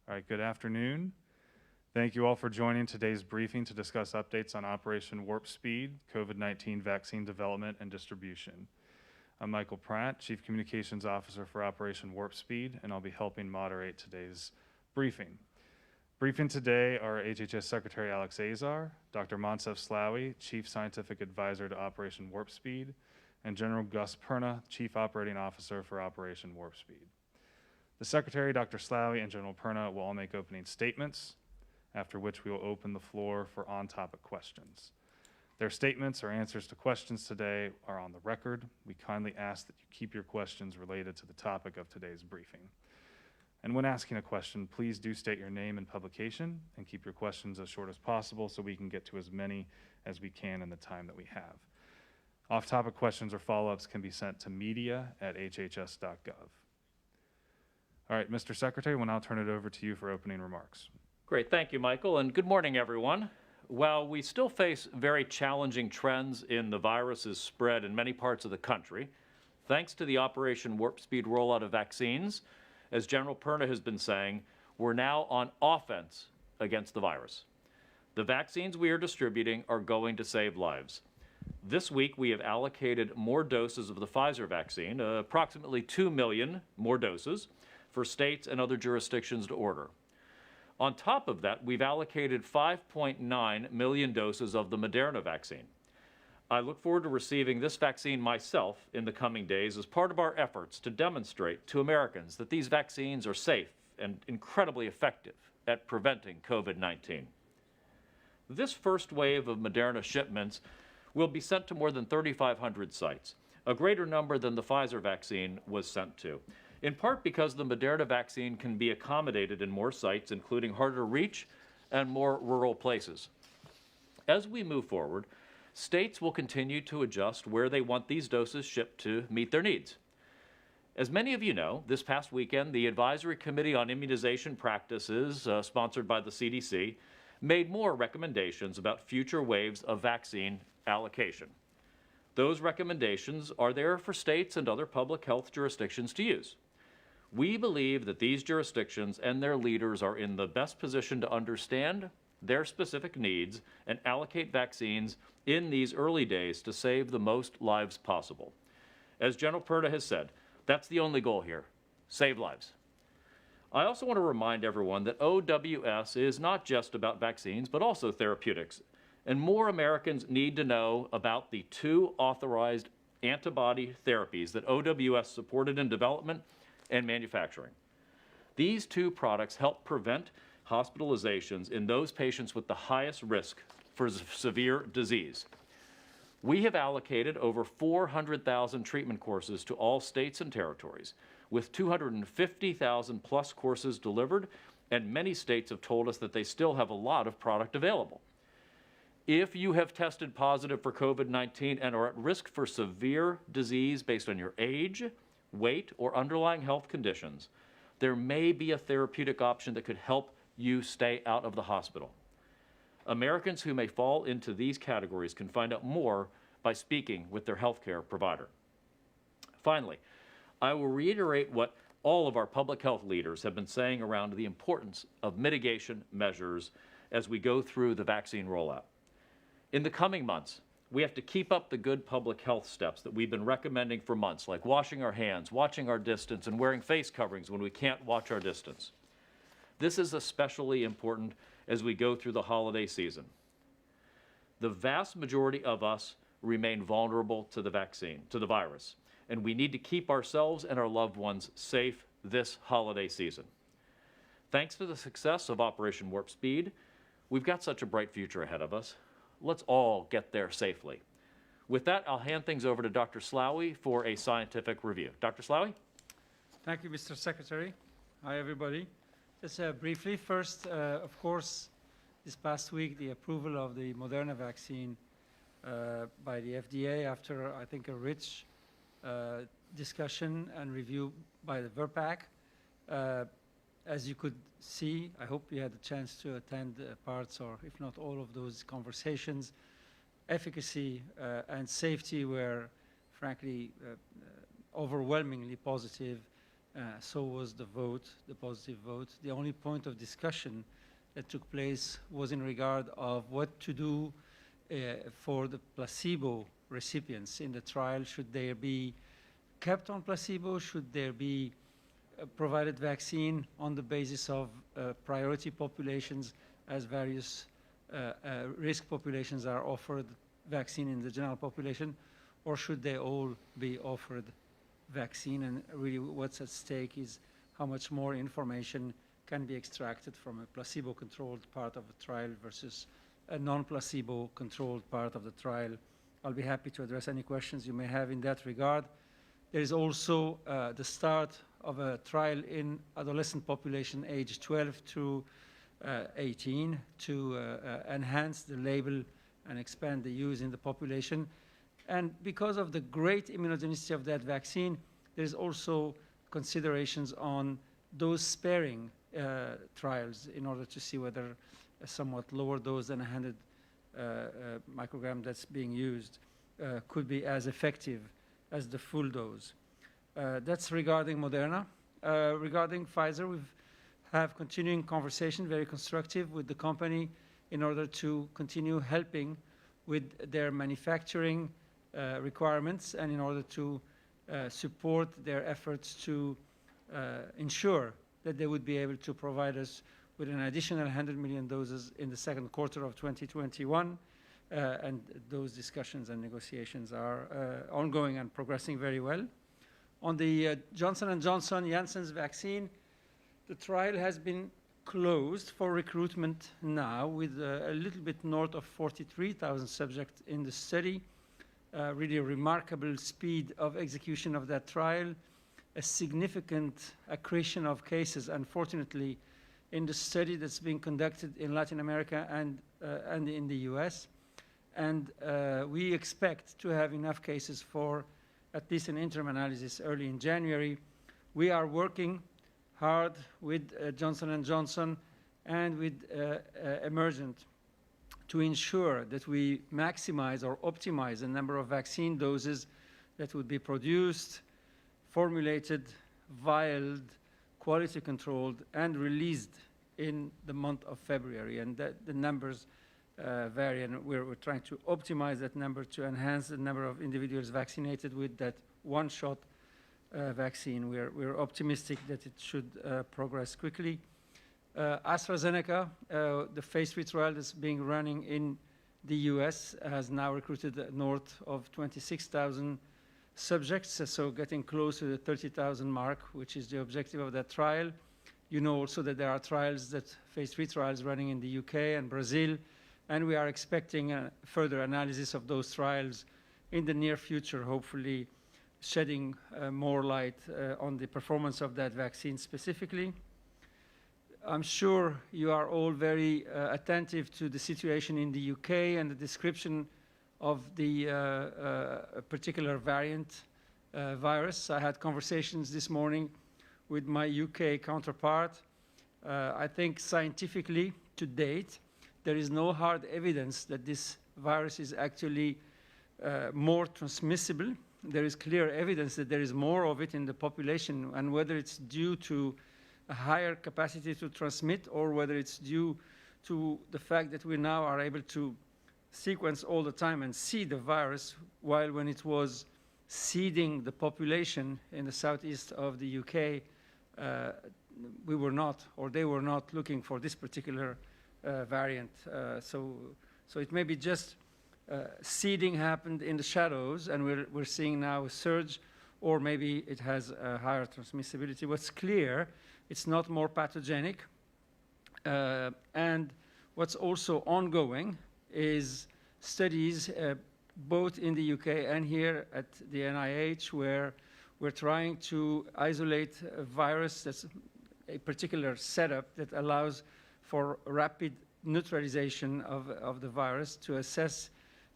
All right, good afternoon. Thank you all for joining today's briefing to discuss updates on Operation Warp Speed, COVID-19 vaccine development and distribution. I'm Michael Pratt, Chief Communications Officer for Operation Warp Speed, and I'll be helping moderate today's briefing. Briefing today are HHS Secretary Alex Azar, Dr. Moncef Slaoui, Chief Scientific Advisor to Operation Warp Speed, and General Gus Perna, Chief Operating Officer for Operation Warp Speed. The Secretary, Dr. Slaoui, and General Perna will all make opening statements, after which we will open the floor for on-topic questions. Their statements or answers to questions today are on the record. We kindly ask that you keep your questions related to the topic of today's briefing. And when asking a question, please do state your name and publication and keep your questions as short as possible so we can get to as many as we can in the time that we have. Off-topic questions or follow-ups can be sent to media@hhs.gov. All right, Mr. Secretary, we'll now turn it over to you for opening remarks. Great, thank you, Michael, and good morning, everyone. While we still face very challenging trends in the virus's spread in many parts of the country, thanks to the Operation Warp Speed rollout of vaccines, as General Perna has been saying, we're now on offense against the virus. The vaccines we are distributing are going to save lives. This week, we have allocated more doses of the Pfizer vaccine, approximately 2 million more doses, for states and other jurisdictions to order. On top of that, we've allocated 5.9 million doses of the Moderna vaccine. I look forward to receiving this vaccine myself in the coming days as part of our efforts to demonstrate to Americans that these vaccines are safe and incredibly effective at preventing COVID-19. This first wave of Moderna shipments will be sent to more than 3,500 sites, a greater number than the Pfizer vaccine was sent to, in part because the Moderna vaccine can be accommodated in more sites, including harder to reach and more rural places. As we move forward, states will continue to adjust where they want these doses shipped to meet their needs. As many of you know, this past weekend, the Advisory Committee on Immunization Practices, sponsored by the CDC, made more recommendations about future waves of vaccine allocation. Those recommendations are there for states and other public health jurisdictions to use. We believe that these jurisdictions and their leaders are in the best position to understand their specific needs and allocate vaccines in these early days to save the most lives possible. As General Perna has said, that's the only goal here: save lives. I also want to remind everyone that OWS is not just about vaccines, but also therapeutics. And more Americans need to know about the 2 authorized antibody therapies that OWS supported in development and manufacturing. These 2 products help prevent hospitalizations in those patients with the highest risk for severe disease. We have allocated over 400,000 treatment courses to all states and territories, with 250,000 plus courses delivered, and many states have told us that they still have a lot of product available. If you have tested positive for COVID-19 and are at risk for severe disease based on your age, weight, or underlying health conditions, there may be a therapeutic option that could help you stay out of the hospital. Americans who may fall into these categories can find out more by speaking with their healthcare provider. Finally, I will reiterate what all of our public health leaders have been saying around the importance of mitigation measures as we go through the vaccine rollout. In the coming months, we have to keep up the good public health steps that we've been recommending for months, like washing our hands, watching our distance, and wearing face coverings when we can't watch our distance. This is especially important as we go through the holiday season. The vast majority of us remain vulnerable to the vaccine, to the virus, and we need to keep ourselves and our loved ones safe this holiday season. Thanks to the success of Operation Warp Speed, we've got such a bright future ahead of us. Let's all get there safely. With that, I'll hand things over to Dr. Slaoui for a scientific review. Dr. Slaoui? Thank you, Mr. Secretary. Hi, everybody. Just briefly, first, of course, this past week, the approval of the Moderna vaccine by the FDA after, I think, a rich discussion and review by the VRBPAC. As you could see, I hope you had a chance to attend parts or if not all of those conversations. Efficacy and safety were frankly overwhelmingly positive So was the vote, the positive vote. The only point of discussion that took place was in regard of what to do for the placebo recipients in the trial. Should they be kept on placebo? Should there be provided vaccine on the basis of priority populations, as various risk populations are offered vaccine in the general population, or should they all be offered vaccine? And really what's at stake is how much more information can be extracted from a placebo-controlled part of the trial versus a non-placebo controlled part of the trial. I'll be happy to address any questions you may have in that regard. There is also the start of a trial in adolescent population aged 12 to 18 to enhance the label and expand the use in the population. And because of the great immunogenicity of that vaccine, there's also considerations on dose sparing trials in order to see whether a somewhat lower dose than 100 microgram that's being used could be as effective as the full dose. That's regarding Moderna. Regarding Pfizer, we have continuing conversation, very constructive, with the company in order to continue helping with their manufacturing requirements and in order to support their efforts to ensure that they would be able to provide us with an additional 100 million doses in the second quarter of 2021. And those discussions and negotiations are ongoing and progressing very well. On the Johnson & Johnson Janssen's vaccine, the trial has been closed for recruitment now with a little bit north of 43,000 subjects in the study. Really a remarkable speed of execution of that trial. A significant accretion of cases, unfortunately, in the study that's being conducted in Latin America and in the US. And we expect to have enough cases for at least an interim analysis early in January. We are working hard with Johnson & Johnson and with Emergent to ensure that we maximize or optimize the number of vaccine doses that would be produced, formulated, vialed, quality controlled, and released in the month of February. And the numbers vary, and we're trying to optimize that number to enhance the number of individuals vaccinated with that one-shot vaccine. We're optimistic that it should progress quickly. AstraZeneca, the phase 3 trial that's being running in the US has now recruited north of 26,000 subjects, so getting close to the 30,000 mark, which is the objective of that trial. You know also that there are trials, phase 3 trials running in the UK and Brazil, and we are expecting a further analysis of those trials in the near future, hopefully shedding more light on the performance of that vaccine specifically. I'm sure you are all very attentive to the situation in the UK and the description of the particular variant virus. I had conversations this morning with my UK counterpart. I think scientifically, to date, there is no hard evidence that this virus is actually more transmissible. There is clear evidence that there is more of it in the population, and whether it's due to a higher capacity to transmit or whether it's due to the fact that we now are able to sequence all the time and see the virus, while when it was seeding the population in the southeast of the UK, we were not, or they were not looking for this particular variant. So it may be just seeding happened in the shadows and we're seeing now a surge, or maybe it has a higher transmissibility. What's clear, it's not more pathogenic. And what's also ongoing is studies both in the UK and here at the NIH, where we're trying to isolate a virus that's a particular setup that allows for rapid neutralization of the virus to assess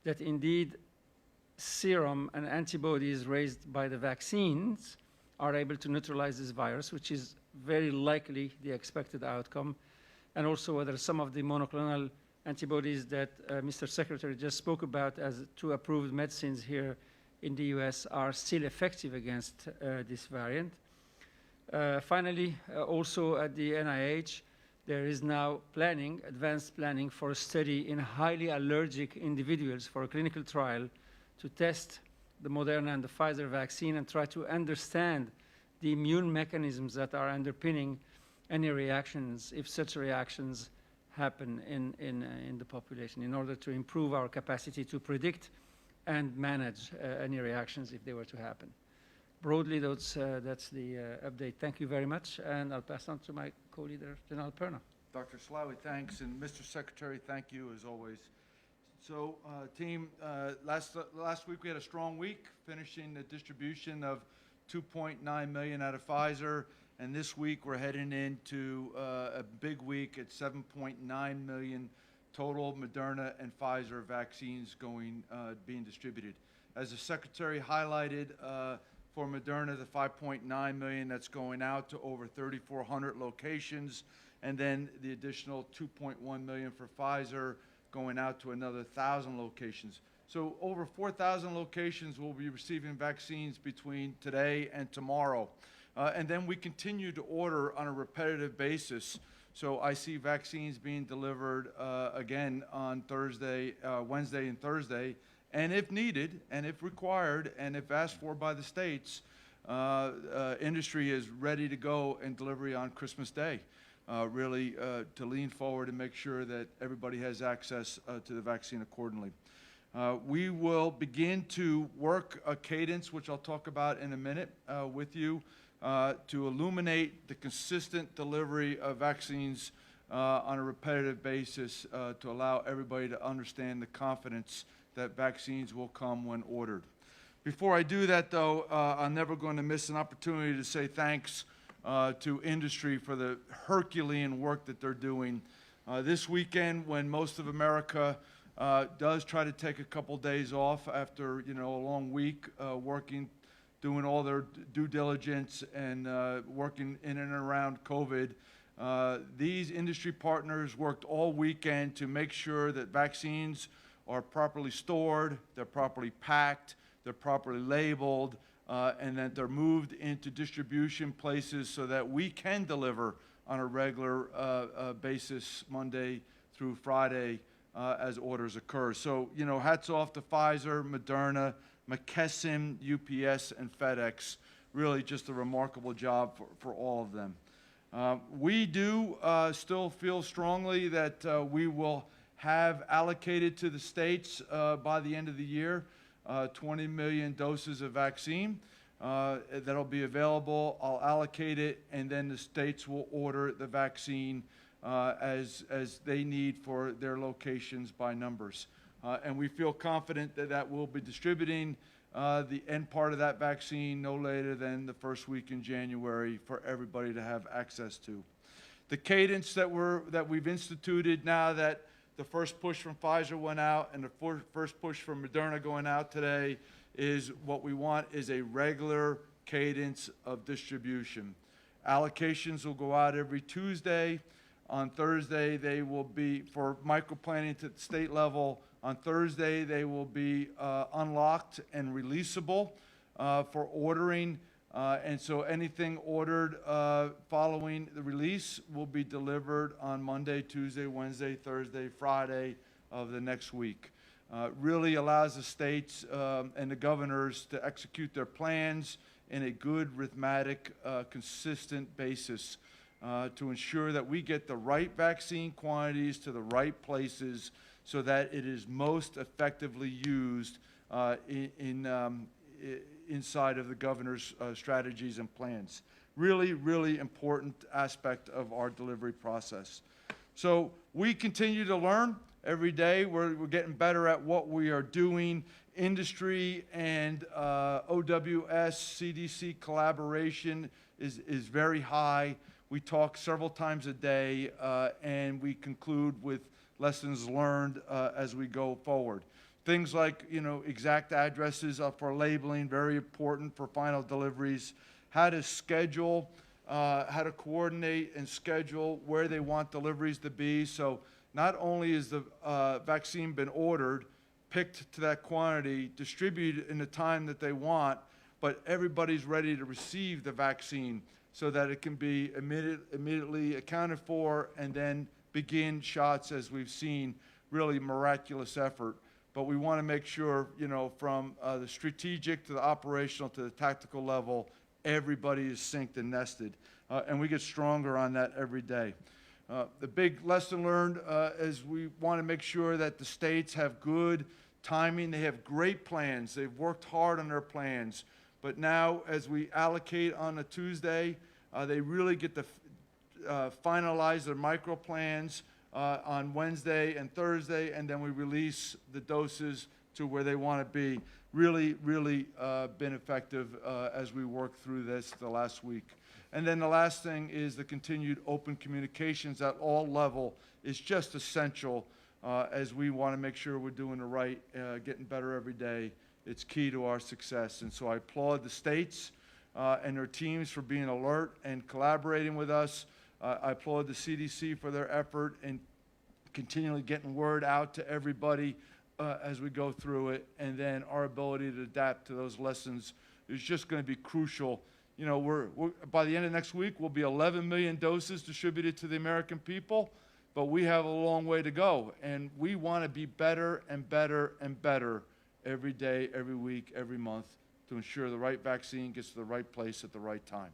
that indeed serum and antibodies raised by the vaccines are able to neutralize this virus, which is very likely the expected outcome, and also whether some of the monoclonal antibodies that Mr. Secretary just spoke about as 2 approved medicines here in the US are still effective against this variant. Finally, also at the NIH, there is now planning, advanced planning for a study in highly allergic individuals for a clinical trial to test the Moderna and the Pfizer vaccine and try to understand the immune mechanisms that are underpinning any reactions, if such reactions happen in the population, in order to improve our capacity to predict and manage any reactions if they were to happen. Broadly, that's the update. Thank you very much, and I'll pass on to my co-leader, General Perna. Dr. Slawi, thanks, and Mr. Secretary, thank you as always. So, team, last week we had a strong week, finishing the distribution of 2.9 million out of Pfizer, and this week we're heading into a big week at 7.9 million total Moderna and Pfizer vaccines being distributed. As the Secretary highlighted, for Moderna, the 5.9 million that's going out to over 3,400 locations, and then the additional 2.1 million for Pfizer going out to another 1,000 locations. So over 4,000 locations will be receiving vaccines between today and tomorrow. And then we continue to order on a repetitive basis. So I see vaccines being delivered again on Thursday, Wednesday and Thursday. And if needed, and if required, and if asked for by the states, industry is ready to go and delivery on Christmas Day. Really to lean forward and make sure that everybody has access to the vaccine accordingly. We will begin to work a cadence, which I'll talk about in a minute with you, to illuminate the consistent delivery of vaccines on a repetitive basis to allow everybody to understand the confidence that vaccines will come when ordered. Before I do that, though, I'm never going to miss an opportunity to say thanks to industry for the Herculean work that they're doing. This weekend, when most of America does try to take a couple days off after a long week working, doing all their due diligence and working in and around COVID, these industry partners worked all weekend to make sure that vaccines are properly stored, they're properly packed, they're properly labeled, and that they're moved into distribution places so that we can deliver on a regular basis Monday through Friday as orders occur. So, hats off to Pfizer, Moderna, McKesson, UPS, and FedEx. Really just a remarkable job for all of them. We do still feel strongly that we will have allocated to the states by the end of the year 20 million doses of vaccine that'll be available. I'll allocate it, and then the states will order the vaccine as they need for their locations by numbers. And we feel confident that we'll be distributing the end part of that vaccine no later than the first week in January for everybody to have access to. The cadence that we've instituted now that the first push from Pfizer went out and the first push from Moderna going out today is what we want is a regular cadence of distribution. Allocations will go out every Tuesday. On Thursday, they will be, for microplanning to the state level, on Thursday they will be unlocked and releasable for ordering. And so anything ordered following the release will be delivered on Monday, Tuesday, Wednesday, Thursday, Friday of the next week. Really allows the states and the governors to execute their plans in a good, rhythmic, consistent basis to ensure that we get the right vaccine quantities to the right places so that it is most effectively used inside of the governor's strategies and plans. Really, really important aspect of our delivery process. So we continue to learn every day. We're getting better at what we are doing. Industry and OWS, CDC collaboration is very high. We talk several times a day, and we conclude with lessons learned as we go forward. Things like, exact addresses for labeling, very important for final deliveries. How to schedule, how to coordinate and schedule where they want deliveries to be. So not only is the vaccine been ordered, picked to that quantity, distributed in the time that they want, but everybody's ready to receive the vaccine so that it can be immediately accounted for and then begin shots, as we've seen, really miraculous effort. But we want to make sure, from the strategic to the operational to the tactical level, everybody is synced and nested. And we get stronger on that every day. The big lesson learned is we want to make sure that the states have good timing. They have great plans. They've worked hard on their plans. But now, as we allocate on a Tuesday, they really get to finalize their micro plans on Wednesday and Thursday, and then we release the doses to where they want to be. Really, really been effective as we work through this the last week. And then the last thing is the continued open communications at all level is just essential as we want to make sure we're doing the right, getting better every day. It's key to our success. And so I applaud the states and their teams for being alert and collaborating with us. I applaud the CDC for their effort in continually getting word out to everybody as we go through it. And then our ability to adapt to those lessons is just going to be crucial. We're by the end of next week, we'll be 11 million doses distributed to the American people, but we have a long way to go. And we want to be better and better and better every day, every week, every month to ensure the right vaccine gets to the right place at the right time.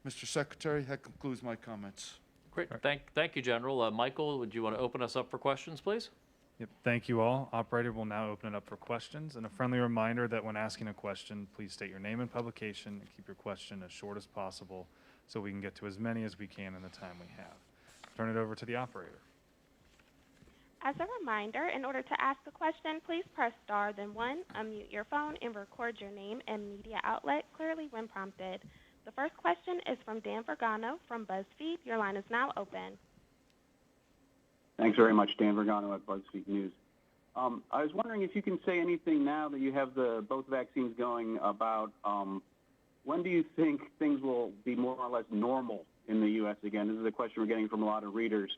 Mr. Secretary, that concludes my comments. Great. Thank you, General. Michael, would you want to open us up for questions, please? Yep, thank you all. Operator will now open it up for questions. And a friendly reminder that when asking a question, please state your name and publication and keep your question as short as possible so we can get to as many as we can in the time we have. Turn it over to the operator. As a reminder, in order to ask a question, please press star then one, unmute your phone, and record your name and media outlet clearly when prompted. The first question is from Dan Vergano from BuzzFeed. Your line is now open. Thanks very much, Dan Vergano at BuzzFeed News. I was wondering if you can say anything now that you have both vaccines going about when do you think things will be more or less normal in the U.S. again? This is a question we're getting from a lot of readers.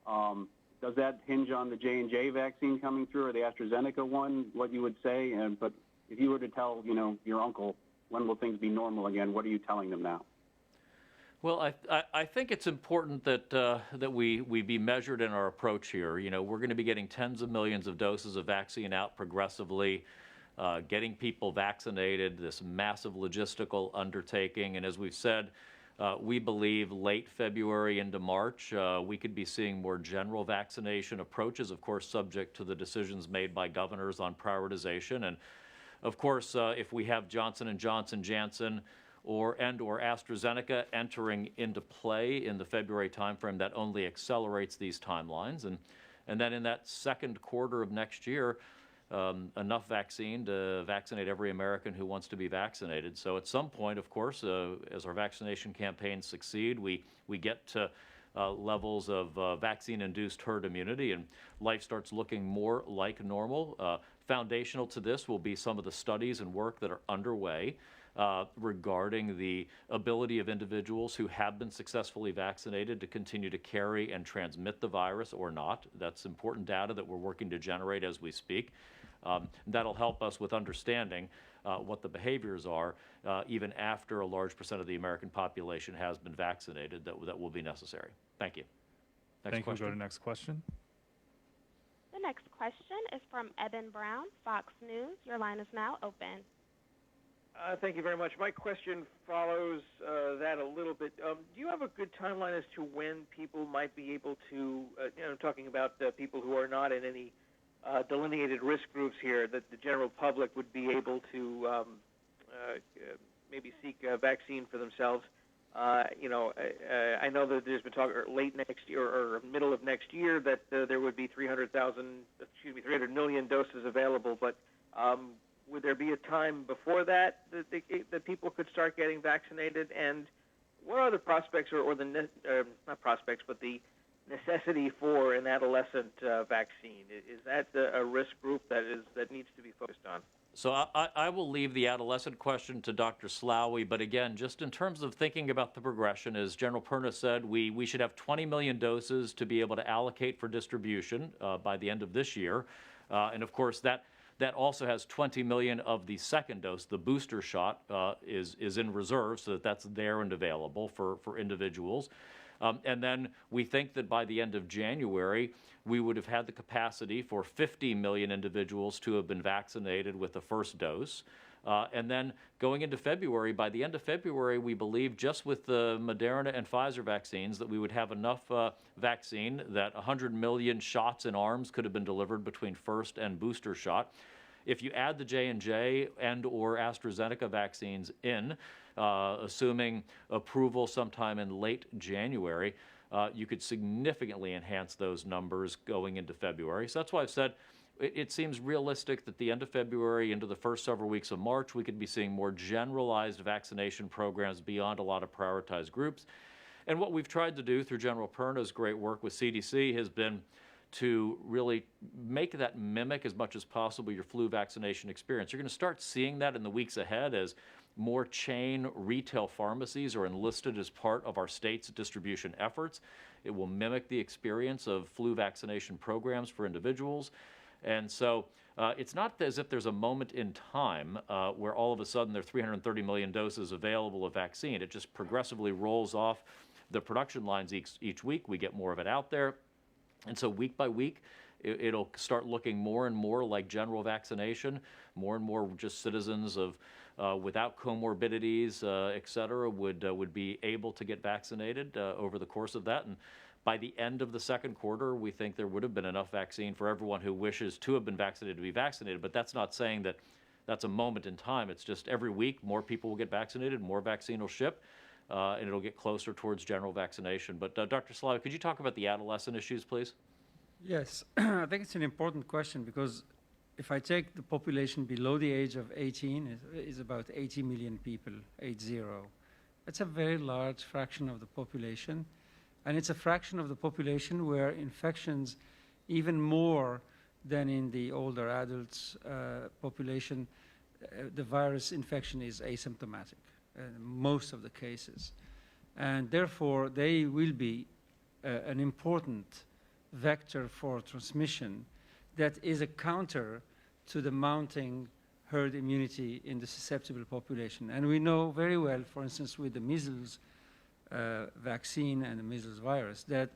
Does that hinge on the J&J vaccine coming through or the AstraZeneca one, what you would say? But if you were to tell, your uncle, when will things be normal again, what are you telling them now? Well, I think it's important that we be measured in our approach here. We're going to be getting tens of millions of doses of vaccine out progressively, getting people vaccinated, this massive logistical undertaking. And as we've said, we believe late February into March, we could be seeing more general vaccination approaches, of course, subject to the decisions made by governors on prioritization. And of course, if we have Johnson & Johnson, Janssen, or AstraZeneca entering into play in the February timeframe, that only accelerates these timelines. And then in that second quarter of next year, enough vaccine to vaccinate every American who wants to be vaccinated. So at some point, of course, as our vaccination campaigns succeed, we get to levels of vaccine-induced herd immunity, and life starts looking more like normal. Foundational to this will be some of the studies and work that are underway regarding the ability of individuals who have been successfully vaccinated to continue to carry and transmit the virus or not. That's important data that we're working to generate as we speak. That'll help us with understanding what the behaviors are even after a large percent of the American population has been vaccinated that will be necessary. Thank you. Thank you. We'll go to next question. The next question is from Eben Brown, Fox News. Your line is now open. Thank you very much. My question follows that a little bit. Do you have a good timeline as to when people might be able to, talking about people who are not in any delineated risk groups here, that the general public would be able to maybe seek a vaccine for themselves? I know that there's been talk late next year or middle of next year that there would be 300 million doses available, but would there be a time before that people could start getting vaccinated? And what are the prospects or the not prospects, but the necessity for an adolescent vaccine? Is that a risk group that needs to be focused on? So I will leave the adolescent question to Dr. Slaoui, but again, just in terms of thinking about the progression, as General Perna said, we should have 20 million doses to be able to allocate for distribution by the end of this year. And of course, That also has 20 million of the second dose. The booster shot is in reserve, so that's there and available for individuals. And then we think that by the end of January, we would have had the capacity for 50 million individuals to have been vaccinated with the first dose. And then going into February, by the end of February, we believe just with the Moderna and Pfizer vaccines that we would have enough vaccine that 100 million shots in arms could have been delivered between first and booster shot. If you add the J&J and or AstraZeneca vaccines in, assuming approval sometime in late January, you could significantly enhance those numbers going into February. So that's why I've said it seems realistic that the end of February into the first several weeks of March, we could be seeing more generalized vaccination programs beyond a lot of prioritized groups. And what we've tried to do through General Perna's great work with CDC has been to really make that mimic as much as possible your flu vaccination experience. You're going to start seeing that in the weeks ahead as more chain retail pharmacies are enlisted as part of our state's distribution efforts. It will mimic the experience of flu vaccination programs for individuals. And so it's not as if there's a moment in time where all of a sudden there are 330 million doses available of vaccine. It just progressively rolls off the production lines each week. We get more of it out there. And so week by week, it'll start looking more and more like general vaccination, more and more just citizens of without comorbidities, et cetera, would be able to get vaccinated over the course of that. And by the end of the second quarter, we think there would have been enough vaccine for everyone who wishes to have been vaccinated to be vaccinated. But that's not saying that that's a moment in time. It's just every week more people will get vaccinated, more vaccine will ship, and it'll get closer towards general vaccination. But Dr. Slavic, could you talk about the adolescent issues, please? Yes, I think it's an important question because if I take the population below the age of 18, is about 80 million people, 80. That's a very large fraction of the population. And it's a fraction of the population where infections, even more than in the older adults population, the virus infection is asymptomatic in most of the cases. And therefore, they will be an important vector for transmission that is a counter to the mounting herd immunity in the susceptible population. And we know very well, for instance, with the measles vaccine and the measles virus, that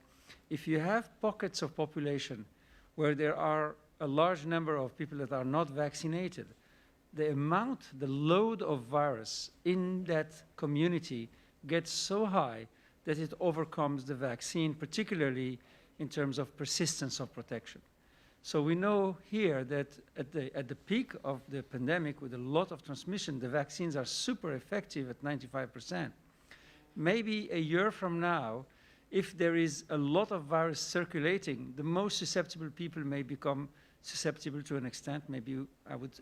if you have pockets of population where there are a large number of people that are not vaccinated, the load of virus in that community gets so high that it overcomes the vaccine, particularly in terms of persistence of protection. So we know here that at the peak of the pandemic with a lot of transmission, the vaccines are super effective at 95%. Maybe a year from now, if there is a lot of virus circulating, the most susceptible people may become susceptible to an extent, maybe I would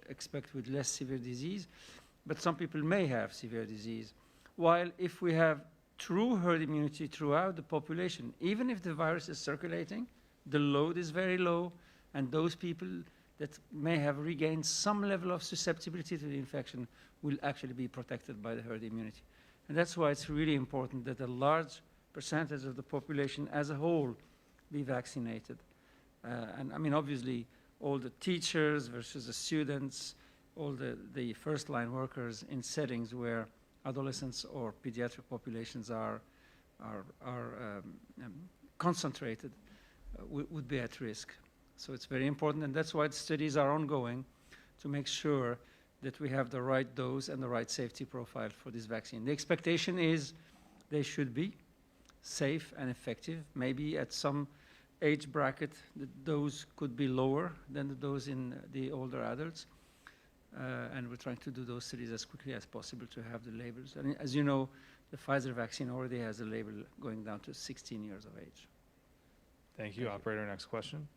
expect with less severe disease, but some people may have severe disease. While if we have true herd immunity throughout the population, even if the virus is circulating, the load is very low, and those people that may have regained some level of susceptibility to the infection will actually be protected by the herd immunity. And that's why it's really important that a large percentage of the population as a whole be vaccinated. And I mean, obviously, all the teachers versus the students, all the first-line workers in settings where adolescents or pediatric populations are concentrated would be at risk. So it's very important, and that's why the studies are ongoing to make sure that we have the right dose and the right safety profile for this vaccine. The expectation is they should be safe and effective. Maybe at some age bracket, the dose could be lower than the dose in the older adults. And we're trying to do those studies as quickly as possible to have the labels. And as you know, the Pfizer vaccine already has a label going down to 16 years of age. Thank you. Operator, next question.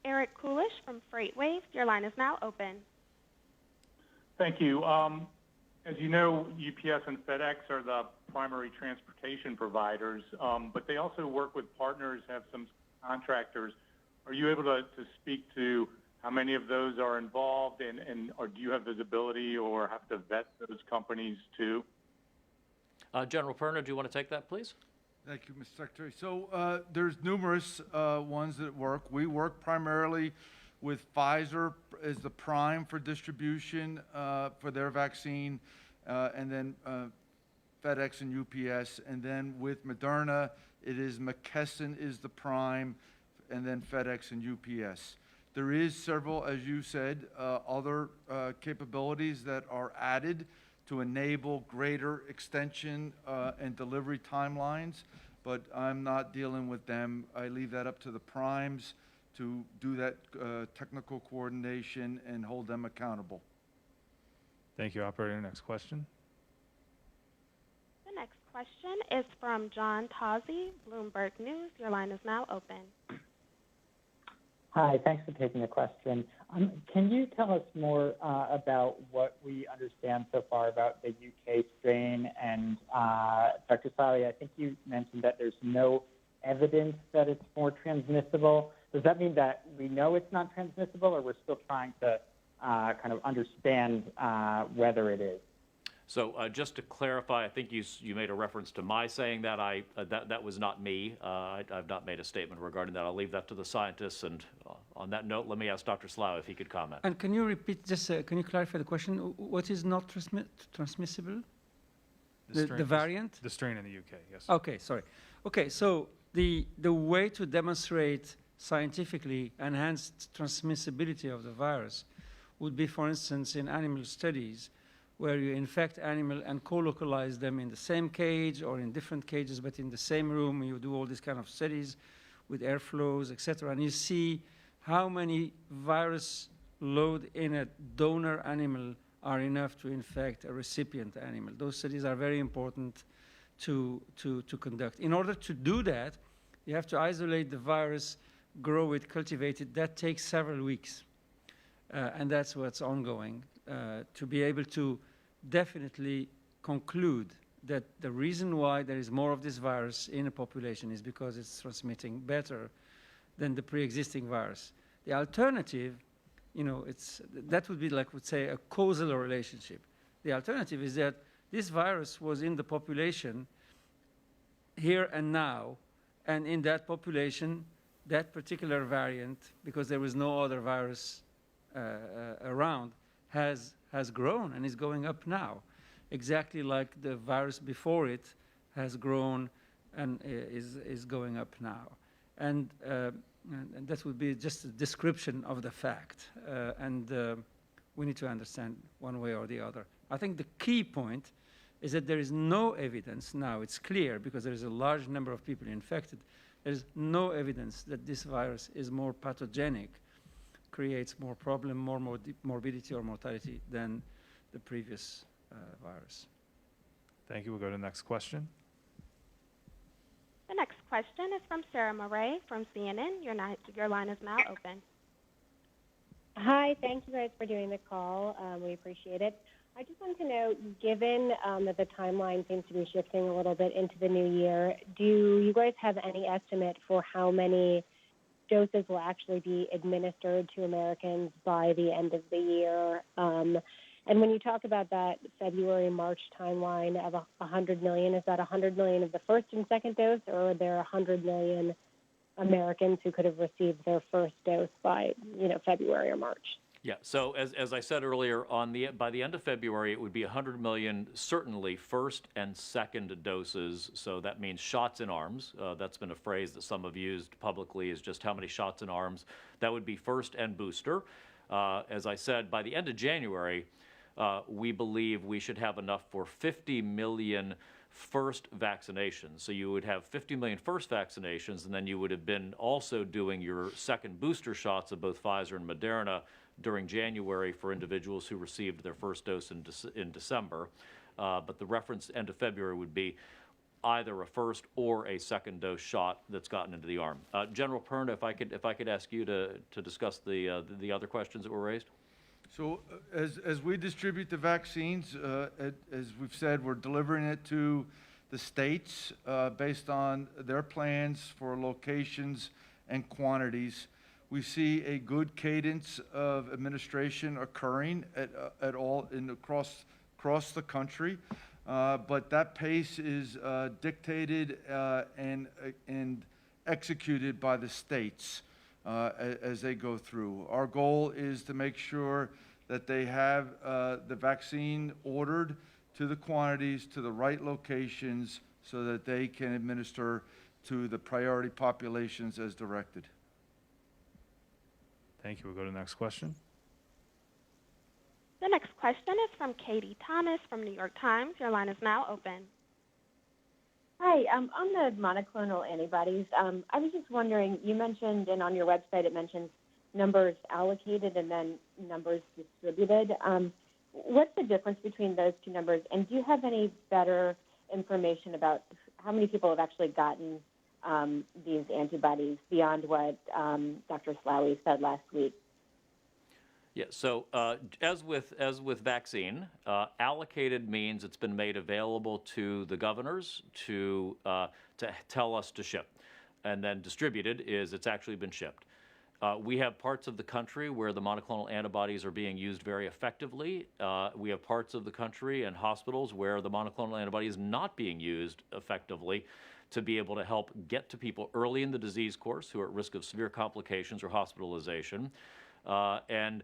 Eric Coolish from FreightWave, your line is now open. Thank you. As you know, UPS and FedEx are the primary transportation providers, but they also work with partners, have some contractors. Are you able to speak to how many of those are involved, or do you have visibility or have to vet those companies too? General Perna, do you want to take that, please? Thank you, Mr. Secretary. So there's numerous ones that work. We work primarily with Pfizer as the prime for distribution for their vaccine, and then FedEx and UPS. And then with Moderna, it is McKesson is the prime, and then FedEx and UPS. There is several, as you said, other capabilities that are added to enable greater extension and delivery timelines, but I'm not dealing with them. I leave that up to the primes to do that technical coordination and hold them accountable. Thank you, operator. Next question. The next question is from John Tozzi, Bloomberg News. Your line is now open. Hi, thanks for taking the question. Can you tell us more about what we understand so far about the UK strain? And Dr. Sali, I think you mentioned that there's no evidence that it's more transmissible. Does that mean that we know it's not transmissible, or we're still trying to kind of understand whether it is? So just to clarify, I think you made a reference to my saying that. That was not me. I've not made a statement regarding that. I'll leave that to the scientists. And on that note, let me ask Dr. Slough if he could comment. And can you repeat, just can you clarify the question? What is not transmissible? The variant? The strain in the UK, yes. Okay, sorry. Okay, so the way to demonstrate scientifically enhanced transmissibility of the virus would be, for instance, in animal studies, where you infect animal and co-localize them in the same cage or in different cages, but in the same room. You do all these kind of studies with airflows, etc., and you see how many virus load in a donor animal are enough to infect a recipient animal. Those studies are very important to conduct. In order to do that, you have to isolate the virus, grow it, cultivate it. That takes several weeks, and that's what's ongoing. To be able to definitely conclude that the reason why there is more of this virus in a population is because it's transmitting better than the pre-existing virus. The alternative, that would be like, would say, a causal relationship. The alternative is that this virus was in the population here and now, and in that population, that particular variant, because there was no other virus around, has grown and is going up now, exactly like the virus before it has grown and is going up now. And that would be just a description of the fact. We need to understand one way or the other. I think the key point is that there is no evidence now. It's clear because there is a large number of people infected. There's no evidence that this virus is more pathogenic, creates more problem, more morbidity or mortality than the previous virus. Thank you. We'll go to the next question. The next question is from Sarah Murray from CNN. Your line is now open. Hi, thank you guys for doing the call. We appreciate it. I just wanted to know, given that the timeline seems to be shifting a little bit into the new year, do you guys have any estimate for how many doses will actually be administered to Americans by the end of the year? And when you talk about that February-March timeline of 100 million, is that 100 million of the first and second dose, or are there 100 million Americans who could have received their first dose by, February or March? Yeah, so as I said earlier, by the end of February, it would be 100 million, certainly first and second doses. So that means shots in arms. That's been a phrase that some have used publicly, is just how many shots in arms. That would be first and booster. As I said, by the end of January, we believe we should have enough for 50 million first vaccinations. So you would have 50 million first vaccinations, and then you would have been also doing your second booster shots of both Pfizer and Moderna during January for individuals who received their first dose in December. But the reference end of February would be either a first or a second dose shot that's gotten into the arm. General Perna, if I could ask you to discuss the other questions that were raised. So as we distribute the vaccines, as we've said, we're delivering it to the states based on their plans for locations and quantities. We see a good cadence of administration occurring across the country, but that pace is dictated and executed by the states. as they go through. Our goal is to make sure that they have the vaccine ordered to the quantities, to the right locations, so that they can administer to the priority populations as directed. Thank you. We'll go to the next question. The next question is from Katie Thomas from New York Times. Your line is now open. Hi, on the monoclonal antibodies, I was just wondering, you mentioned, and on your website it mentions numbers allocated and then numbers distributed. What's the difference between those two numbers? And do you have any better information about how many people have actually gotten these antibodies beyond what Dr. Slaoui said last week? Yeah, so as with vaccine, allocated means it's been made available to the governors to tell us to ship. And then distributed is it's actually been shipped. We have parts of the country where the monoclonal antibodies are being used very effectively. We have parts of the country and hospitals where the monoclonal antibody is not being used effectively to be able to help get to people early in the disease course who are at risk of severe complications or hospitalization. And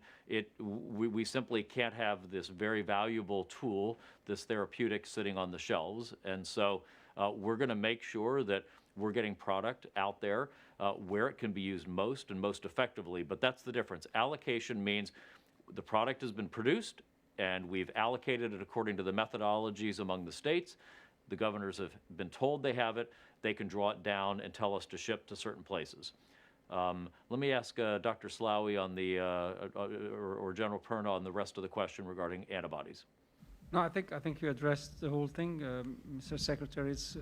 we simply can't have this very valuable tool, this therapeutic, sitting on the shelves. And so we're going to make sure that we're getting product out there where it can be used most and most effectively. But that's the difference. Allocation means the product has been produced and we've allocated it according to the methodologies among the states. The governors have been told they have it. They can draw it down and tell us to ship to certain places. Let me ask Dr. Slaoui on the, or General Perna on the rest of the question regarding antibodies. No, I think you addressed the whole thing, Mr. Secretary. It's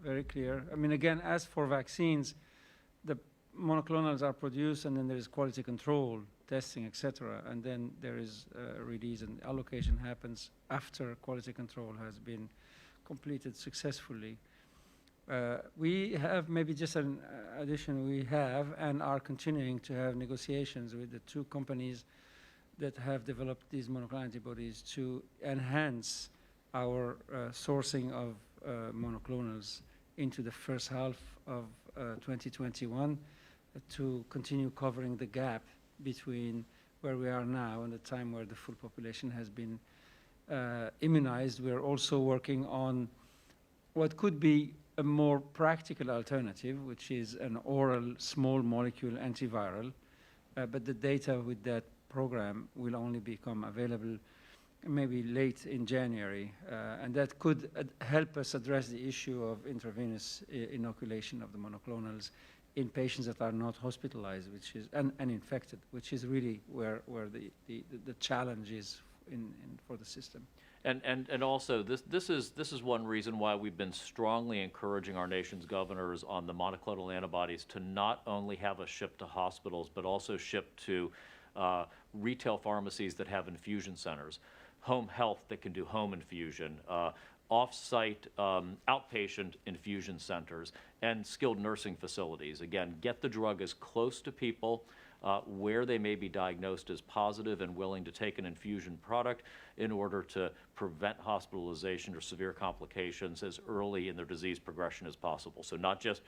very clear. I mean, again, as for vaccines, the monoclonals are produced, and then there is quality control, testing, etc., and then there is release, and allocation happens after quality control has been completed successfully. We have, maybe just an addition, we have and are continuing to have negotiations with the two companies that have developed these monoclonal antibodies to enhance our sourcing of monoclonals into the first half of 2021 to continue covering the gap between where we are now and the time where the full population has been immunized. We're also working on what could be a more practical alternative, which is an oral small molecule antiviral, but the data with that program will only become available maybe late in January, and that could help us address the issue of intravenous inoculation of the monoclonals in patients that are not hospitalized, which is and infected, which is really where the challenge is for the system. And also, this is one reason why we've been strongly encouraging our nation's governors on the monoclonal antibodies to not only have us ship to hospitals, but also ship to retail pharmacies that have infusion centers, home health that can do home infusion, off-site outpatient infusion centers, and skilled nursing facilities. Again, get the drug as close to people where they may be diagnosed as positive and willing to take an infusion product in order to prevent hospitalization or severe complications as early in their disease progression as possible. So not just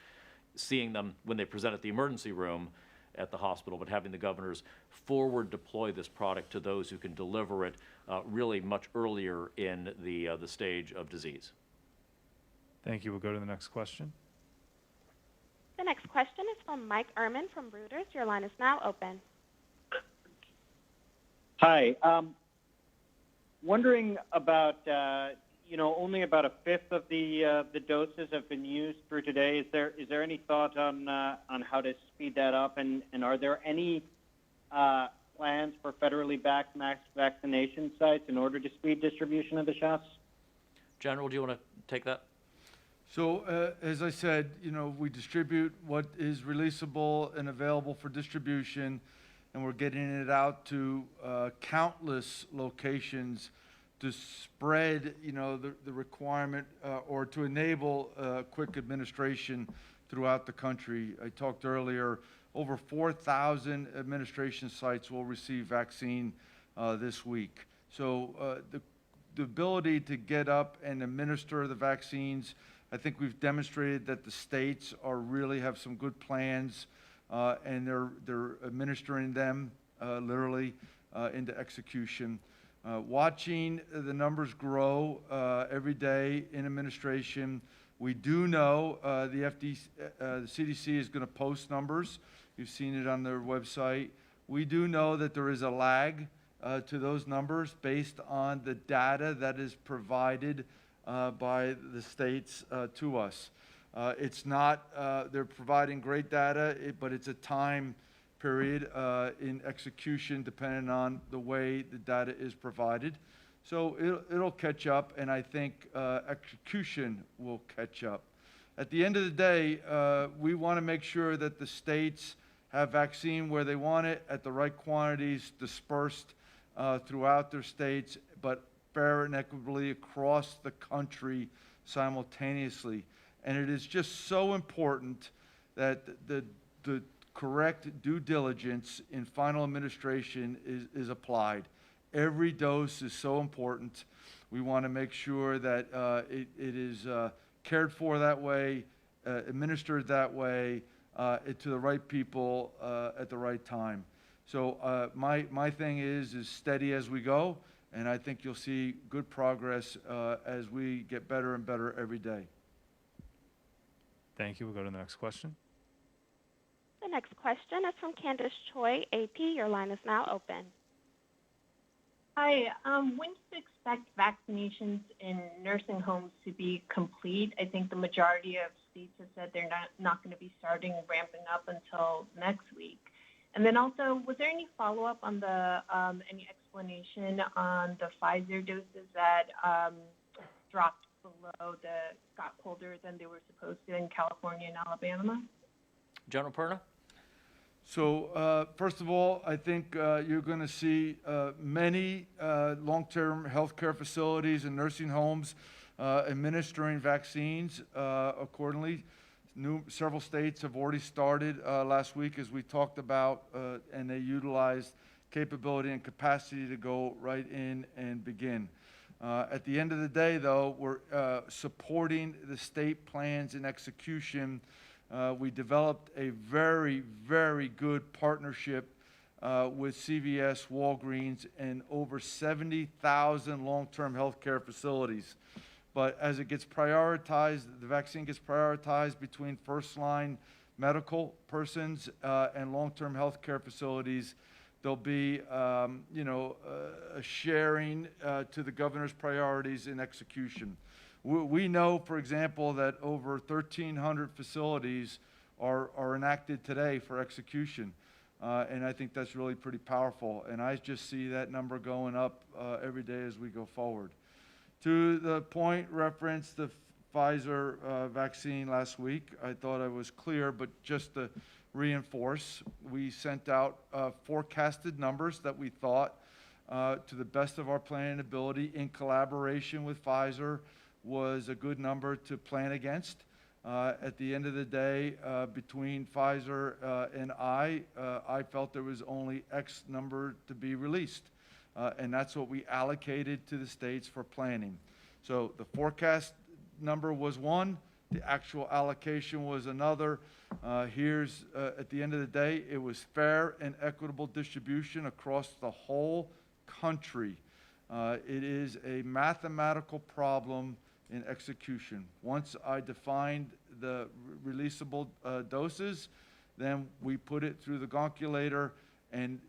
seeing them when they present at the emergency room at the hospital, but having the governors forward deploy this product to those who can deliver it really much earlier in the stage of disease. Thank you. We'll go to the next question. The next question is from Mike Ehrman from Reuters. Your line is now open. Hi. Wondering about, only about a fifth of the doses have been used through today. Is there any thought on how to speed that up? And are there any plans for federally backed mass vaccination sites in order to speed distribution of the shots? General, do you want to take that? So, as I said, we distribute what is releasable and available for distribution, and we're getting it out to countless locations to spread, the requirement or to enable quick administration throughout the country. I talked earlier, over 4,000 administration sites will receive vaccine this week. So the ability to get up and administer the vaccines, I think we've demonstrated that the states really have some good plans and they're administering them literally into execution. Watching the numbers grow every day in administration. We do know the CDC is going to post numbers. You've seen it on their website. We do know that there is a lag to those numbers based on the data that is provided by the states to us. It's not, they're providing great data, but it's a time period in execution depending on the way the data is provided. So it'll catch up, and I think execution will catch up. At the end of the day, we want to make sure that the states have vaccine where they want it, at the right quantities, dispersed throughout their states, but fair and equitably across the country simultaneously. And it is just so important that the correct due diligence in final administration is applied. Every dose is so important. We want to make sure that it is cared for that way, administered that way, to the right people at the right time. So my thing is steady as we go, and I think you'll see good progress as we get better and better every day. Thank you. We'll go to the next question. The next question is from Candace Choi, AP. Your line is now open. Hi. When do you expect vaccinations in nursing homes to be complete? I think the majority of states have said they're not going to be starting ramping up until next week. And then also, was there any follow-up on the any explanation on the Pfizer doses that dropped below got colder than they were supposed to in California and Alabama? General Perna? So first of all, I think you're going to see many long-term healthcare facilities and nursing homes administering vaccines accordingly. Several states have already started last week, as we talked about, and they utilized capability and capacity to go right in and begin. At the end of the day, though, we're supporting the state plans and execution. We developed a very, very good partnership with CVS, Walgreens, and over 70,000 long-term healthcare facilities. But as it gets prioritized, the vaccine gets prioritized between first-line medical persons and long-term healthcare facilities. There'll be, a sharing to the governor's priorities in execution. We know, for example, that over 1,300 facilities are enacted today for execution. And I think that's really pretty powerful. And I just see that number going up every day as we go forward. To the point referenced the Pfizer vaccine last week, I thought I was clear, but just to reinforce, we sent out forecasted numbers that we thought, to the best of our planning ability, in collaboration with Pfizer, was a good number to plan against. At the end of the day, between Pfizer and I felt there was only X number to be released. And that's what we allocated to the states for planning. So the forecast number was one, the actual allocation was another. Here's, at the end of the day, it was fair and equitable distribution across the whole country. It is a mathematical problem in execution. Once I defined the releasable doses, then we put it through the gonculator, and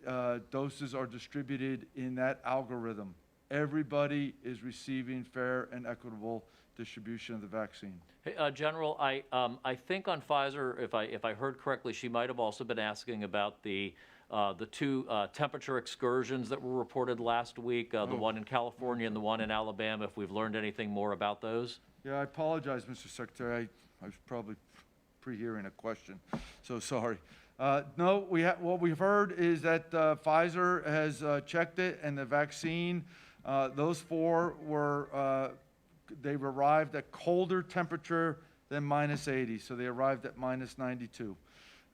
doses are distributed in that algorithm. Everybody is receiving fair and equitable distribution of the vaccine. Hey, General, I think on Pfizer, if I heard correctly, she might have also been asking about the two temperature excursions that were reported last week, the one in California and the one in Alabama, if we've learned anything more about those. Yeah, I apologize, Mr. Secretary. I was probably pre-hearing a question, so sorry. No, what we've heard is that Pfizer has checked it, and the vaccine, those four were, they've arrived at colder temperature than -80, so they arrived at -92.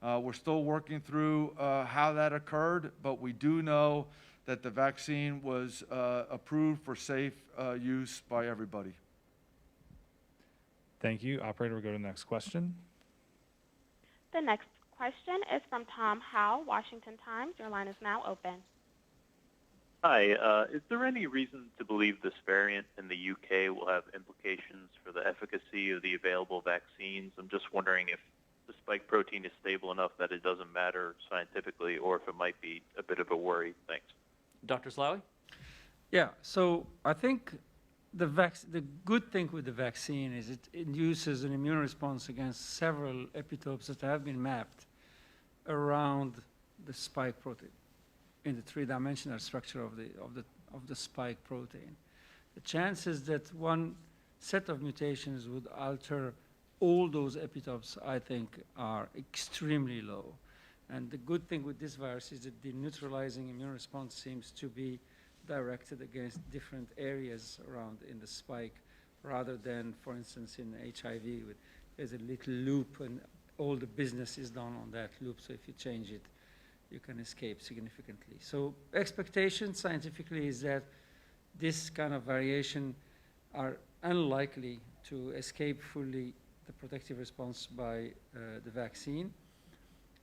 We're still working through how that occurred, but we do know that the vaccine was approved for safe use by everybody. Thank you. Operator, we'll go to the next question. The next question is from Tom Howe, Washington Times. Your line is now open. Hi. Is there any reason to believe this variant in the UK will have implications for the efficacy of the available vaccines? I'm just wondering if the spike protein is stable enough that it doesn't matter scientifically, or if it might be a bit of a worry. Thanks. Dr. Slawi? Yeah, so I think the good thing with the vaccine is it induces an immune response against several epitopes that have been mapped around the spike protein in the three-dimensional structure of the spike protein. The chances that one set of mutations would alter all those epitopes, I think, are extremely low. And the good thing with this virus is that the neutralizing immune response seems to be directed against different areas around in the spike, rather than, for instance, in HIV, there's a little loop and all the business is done on that loop. So if you change it, you can escape significantly. So expectation scientifically is that this kind of variation are unlikely to escape fully the protective response by the vaccine.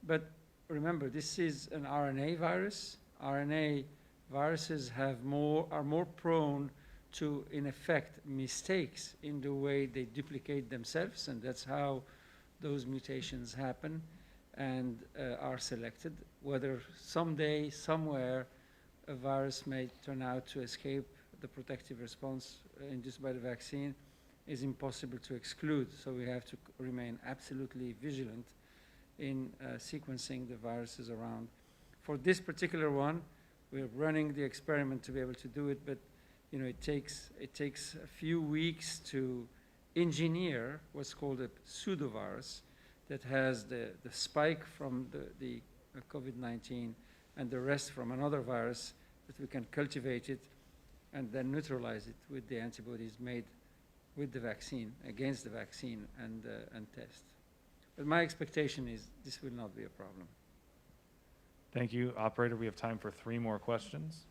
But remember, this is an RNA virus. RNA viruses are more prone to, in effect, mistakes in the way they duplicate themselves, and that's how those mutations happen and are selected. Whether someday, somewhere, a virus may turn out to escape the protective response induced by the vaccine is impossible to exclude. So we have to remain absolutely vigilant in sequencing the viruses around. For this particular one, we're running the experiment to be able to do it, but it takes a few weeks to engineer what's called a pseudovirus that has the spike from the COVID-19 and the rest from another virus, that we can cultivate it and then neutralize it with the antibodies made with the vaccine, against the vaccine, and test. But my expectation is this will not be a problem. Thank you. Operator, we have time for 3 more questions.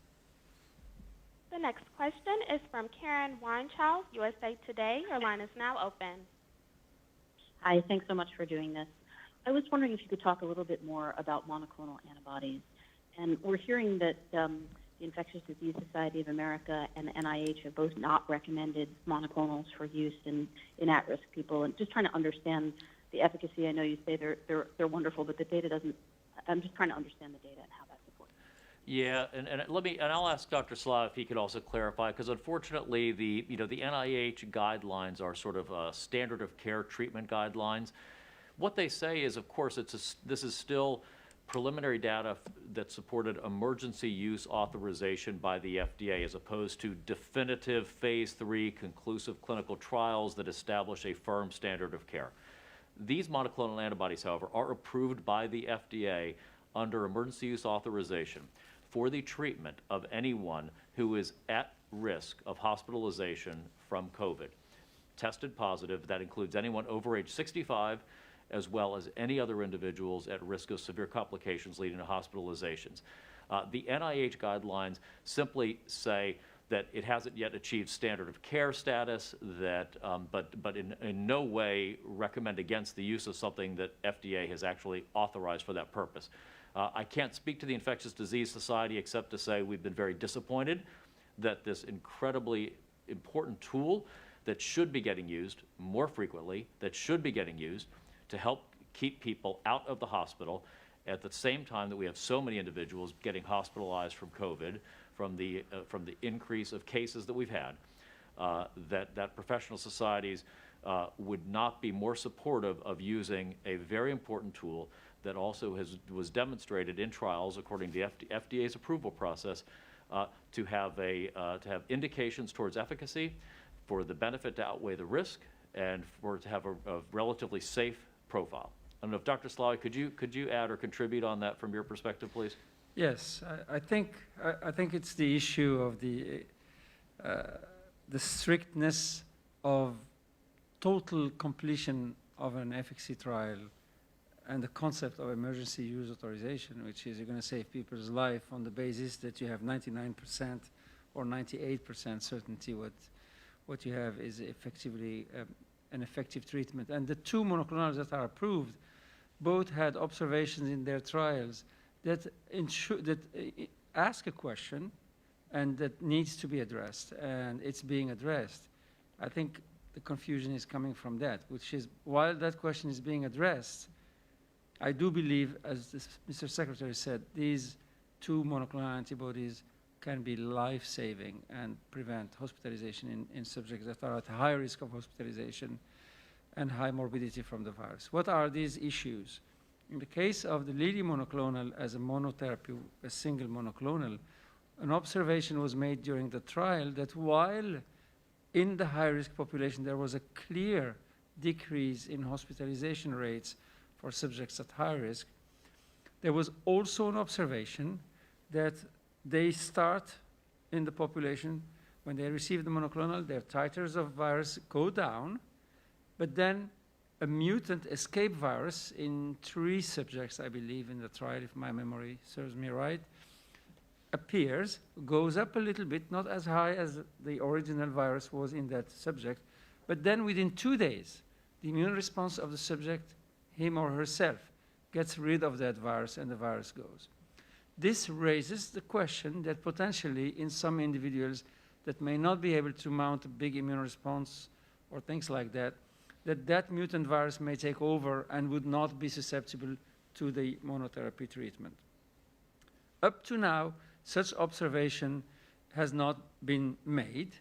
The next question is from Karen Weinchow, USA Today. Your line is now open. Hi, thanks so much for doing this. I was wondering if you could talk a little bit more about monoclonal antibodies. And we're hearing that the Infectious Disease Society of America and NIH have both not recommended monoclonals for use in at-risk people. And just trying to understand the efficacy. I know you say they're wonderful, but the data doesn't. I'm just trying to understand the data and how that supports. Yeah, and I'll ask Dr. Slaw if he could also clarify, because unfortunately the NIH guidelines are sort of standard of care treatment guidelines. What they say is, of course, this is still preliminary data that supported emergency use authorization by the FDA, as opposed to definitive phase 3 conclusive clinical trials that establish a firm standard of care. These monoclonal antibodies, however, are approved by the FDA under emergency use authorization for the treatment of anyone who is at risk of hospitalization from COVID. Tested positive, that includes anyone over age 65, as well as any other individuals at risk of severe complications leading to hospitalizations. The NIH guidelines simply say that it hasn't yet achieved standard of care status, but in no way recommend against the use of something that FDA has actually authorized for that purpose. I can't speak to the Infectious Disease Society except to say we've been very disappointed that this incredibly important tool that should be getting used more frequently, that should be getting used to help keep people out of the hospital at the same time that we have so many individuals getting hospitalized from COVID, from the increase of cases that we've had, that professional societies would not be more supportive of using a very important tool that also was demonstrated in trials according to the FDA's approval process to have indications towards efficacy, for the benefit to outweigh the risk, and to have a relatively safe profile. I don't know if Dr. Slawi, could you add or contribute on that from your perspective, please? Yes, I think it's the issue of the strictness of total completion of an efficacy trial and the concept of emergency use authorization, which is you're going to save people's life on the basis that you have 99% or 98% certainty what you have is effectively an effective treatment. And the 2 monoclonals that are approved both had observations in their trials that ask a question and that needs to be addressed, and it's being addressed. I think the confusion is coming from that, which is while that question is being addressed, I do believe, as Mr. Secretary said, these 2 monoclonal antibodies can be life-saving and prevent hospitalization in subjects that are at high risk of hospitalization and high morbidity from the virus. What are these issues? In the case of the Lilly monoclonal as a monotherapy, a single monoclonal, an observation was made during the trial that while in the high-risk population there was a clear decrease in hospitalization rates for subjects at high risk, there was also an observation that they start in the population, when they receive the monoclonal, their titers of virus go down, but then a mutant escape virus in 3 subjects, I believe, in the trial, if my memory serves me right, appears, goes up a little bit, not as high as the original virus was in that subject, but then within 2 days, the immune response of the subject, him or herself, gets rid of that virus and the virus goes. This raises the question that potentially in some individuals that may not be able to mount a big immune response or things like that, that mutant virus may take over and would not be susceptible to the monotherapy treatment. Up to now, such observation has not been made.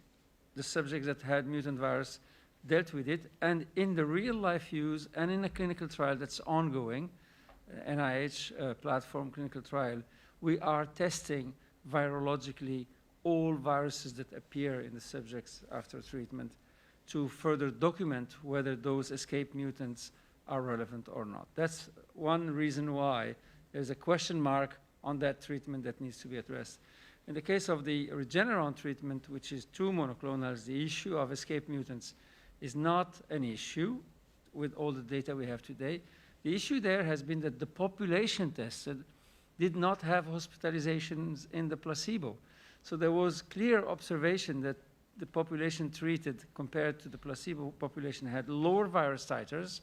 The subjects that had mutant virus dealt with it, and in the real-life use and in a clinical trial that's ongoing, NIH platform clinical trial, we are testing virologically all viruses that appear in the subjects after treatment to further document whether those escape mutants are relevant or not. That's one reason why there's a question mark on that treatment that needs to be addressed. In the case of the Regeneron treatment, which is 2 monoclonals, the issue of escape mutants is not an issue with all the data we have today. The issue there has been that the population tested did not have hospitalizations in the placebo. So there was clear observation that the population treated compared to the placebo population had lower virus titers,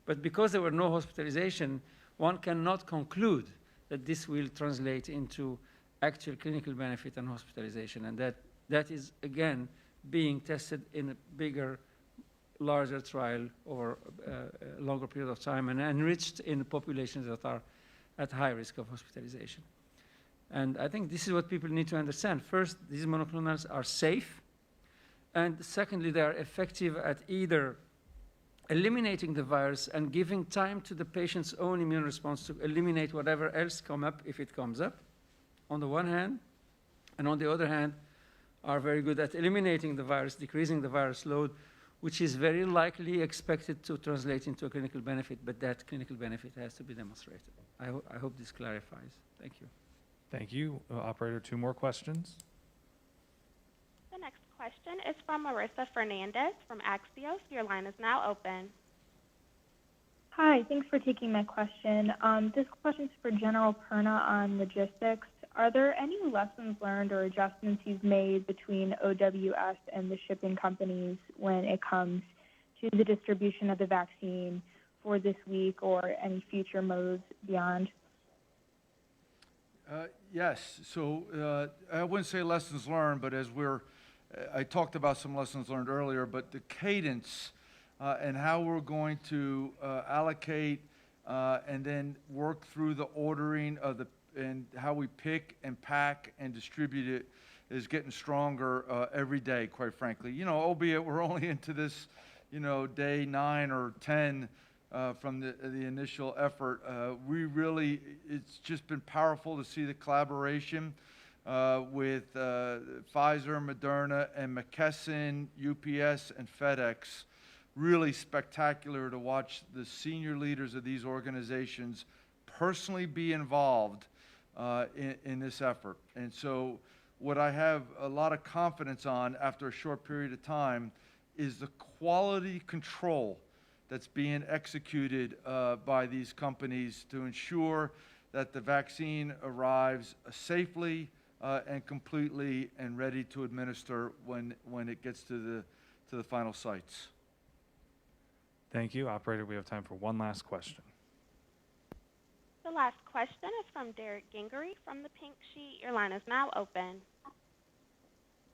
but because there were no hospitalization, one cannot conclude that this will translate into actual clinical benefit and hospitalization, and that is, again, being tested in a bigger, larger trial over a longer period of time and enriched in populations that are at high risk of hospitalization. And I think this is what people need to understand. First, these monoclonals are safe, and secondly, they are effective at either eliminating the virus and giving time to the patient's own immune response to eliminate whatever else come up if it comes up, on the one hand, and on the other hand, are very good at eliminating the virus, decreasing the virus load, which is very likely expected to translate into a clinical benefit, but that clinical benefit has to be demonstrated. I hope this clarifies. Thank you. Thank you. Operator, 2 more questions. The next question is from Marissa Fernandez from Axios. Your line is now open. Hi, thanks for taking my question. This question is for General Perna on logistics. Are there any lessons learned or adjustments you've made between OWS and the shipping companies when it comes to the distribution of the vaccine for this week or any future moves beyond? Yes. So I wouldn't say lessons learned, but as I talked about some lessons learned earlier, but the cadence and how we're going to allocate and then work through the ordering of and how we pick and pack and distribute it is getting stronger every day, quite frankly. You know, albeit we're only into this, day 9 or 10 from the initial effort. It's just been powerful to see the collaboration with Pfizer, Moderna, and McKesson, UPS, and FedEx. Really spectacular to watch the senior leaders of these organizations personally be involved in this effort. And so what I have a lot of confidence on after a short period of time is the quality control that's being executed by these companies to ensure that the vaccine arrives safely and completely and ready to administer when it gets to the final sites. Thank you. Operator, we have time for one last question. The last question is from Derek Gingery from the Pink Sheet. Your line is now open.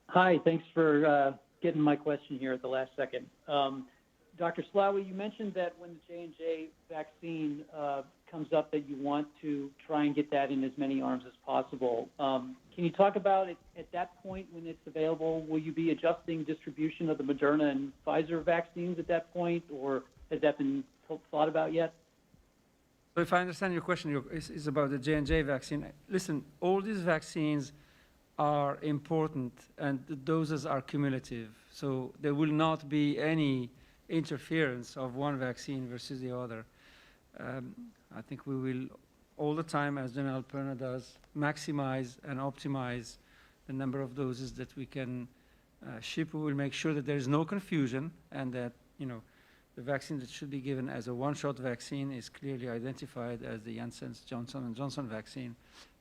Hi, thanks for getting my question here at the last second. Dr. Slawi, you mentioned that when the J&J vaccine comes up that you want to try and get that in as many arms as possible. Can you talk about it at that point when it's available? Will you be adjusting distribution of the Moderna and Pfizer vaccines at that point, or has that been thought about yet? So if I understand your question, is about the J&J vaccine. Listen, all these vaccines are important and the doses are cumulative. So there will not be any interference of one vaccine versus the other. I think we will all the time, as General Perna does, maximize and optimize the number of doses that we can ship. We will make sure that there is no confusion and that, the vaccine that should be given as a one-shot vaccine is clearly identified as the Janssen's Johnson & Johnson vaccine,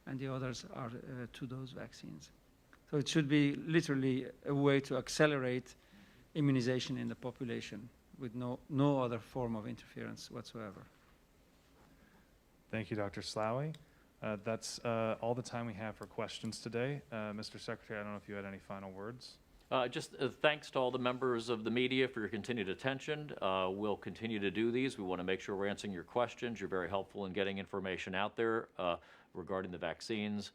and the others are two-dose vaccines. So it should be literally a way to accelerate immunization in the population with no other form of interference whatsoever. Thank you, Dr. Slawi. That's all the time we have for questions today. Mr. Secretary, I don't know if you had any final words. Just thanks to all the members of the media for your continued attention. We'll continue to do these. We want to make sure we're answering your questions. You're very helpful in getting information out there regarding the vaccines,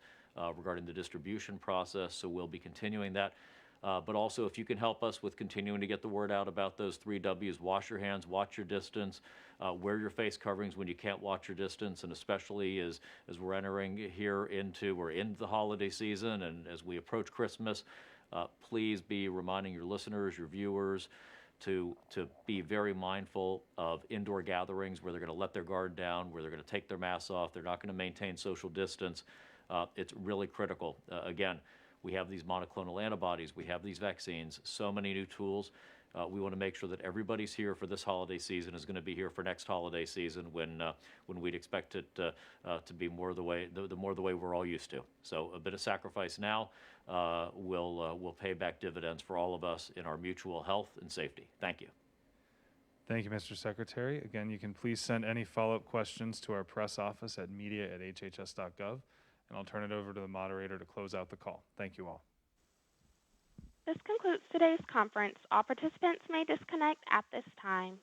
regarding the distribution process, so we'll be continuing that. But also, if you can help us with continuing to get the word out about those 3 Ws, wash your hands, watch your distance, wear your face coverings when you can't watch your distance, and especially as we're entering here into the holiday season and as we approach Christmas, please be reminding your listeners, your viewers, to be very mindful of indoor gatherings where they're going to let their guard down, where they're going to take their masks off, they're not going to maintain social distance. It's really critical. Again, we have these monoclonal antibodies, we have these vaccines, so many new tools. We want to make sure that everybody's here for this holiday season is going to be here for next holiday season when we'd expect it to be more the way we're all used to. So a bit of sacrifice now will pay back dividends for all of us in our mutual health and safety. Thank you. Thank you, Mr. Secretary. Again, you can please send any follow-up questions to our press office at media@hhs.gov, and I'll turn it over to the moderator to close out the call. Thank you all. This concludes today's conference. All participants may disconnect at this time.